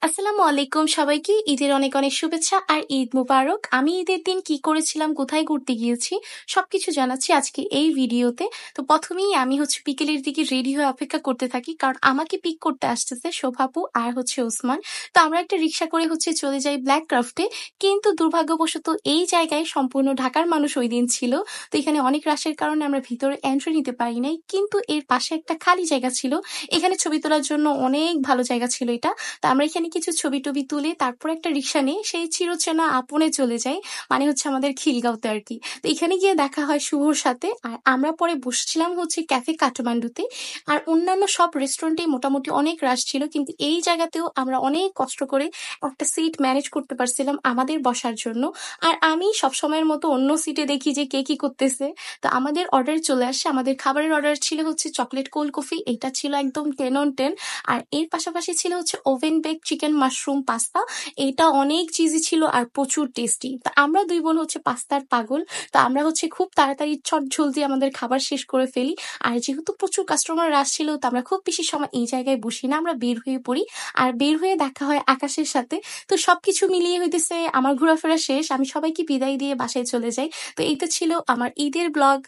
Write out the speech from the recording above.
আসসালামু আলাইকুম সবাইকে। ঈদের অনেক, অনেক শুভেচ্ছা আর ঈদ মুবারক। আমি ঈদের দিন কি করেছিলাম, কোথায় ঘুরতে গিয়েছি সবকিছু জানাচ্ছি আজকে এই ভিডিওতে। তো ১ম এই আমি বিকেলের দিকে রেডি হয়ে অপেক্ষা করতে থাকি। কারণ আমাকে পিক করতে আসতেছে শোভ আপু আর ওসমান। তো আমরা একটা রিক্সা করে চলে যাই ব্ল্যাক ক্রাফটে। কিন্তু দুর্ভাগ্যবশত এই জায়গায় সম্পূর্ণ ঢাকার মানুষ ঐদিন ছিল। তো এখানে অনেক রাশের কারণে আমরা ভিতরে এন্ট্রি নিতে পারি নাই। কিন্তু এর পাশে একটা খালি জায়গা ছিল। এখানে ছবি তোলার জন্য অনেক ভালো জায়গা ছিল এটা। তো আমরা এখানে কিছু ছবি-টবি তুলে তারপর একটা রিক্সা নিয়ে সেই চিরচেনা আপনে চলে যাই। মানে আমাদের খিলগাঁওতে আরকি। তো এখানে গিয়ে দেখা হয় শুভর সাথে। আর আমরা পরে বসছিলাম ক্যাফে কাঠমান্ডুতে। আর অন্যান্য সব রেস্টুরেন্টেই মোটামুটি অনেক রাশ ছিল। কিন্তু এই জায়গাতেও আমরা অনেক কষ্ট করে একটা সিট ম্যানেজ করতে পারছিলাম আমাদের বসার জন্য। আর আমি সবসময়ের মতো অন্য সিটে দেখি যে কে কি করতেছে। তো আমাদের অর্ডার চলে আসে। আমাদের খাবারের অর্ডার ছিল চকোলেট কোল্ড কফি। এটা ছিল একদম 10 on 10। আর এর পাশাপাশি ছিল oven bake chicken mushroom pasta. এটা অনেক চিজি ছিল আর প্রচুর টেস্টি। তো আমরা ২ বোন পাস্তার পাগল। তো আমরা খুব তাড়াতাড়ি চটজলদি আমাদের খাবার শেষ করে ফেলি। আর যেহেতু প্রচুর কাস্টমার রাশ ছিল, তো আমরা খুব বেশি সময় এই জায়গায় বসি না। আমরা বের হয়ে পড়ি। আর বের হয়ে দেখা হয় আকাশের সাথে। তো সবকিছু মিলিয়ে আমার ঘোরাফেরা শেষ। আমি সবাইকে বিদায় দিয়ে বাসায় চলে যাই। তো এইটা ছিল আমার ঈদের ব্লগ।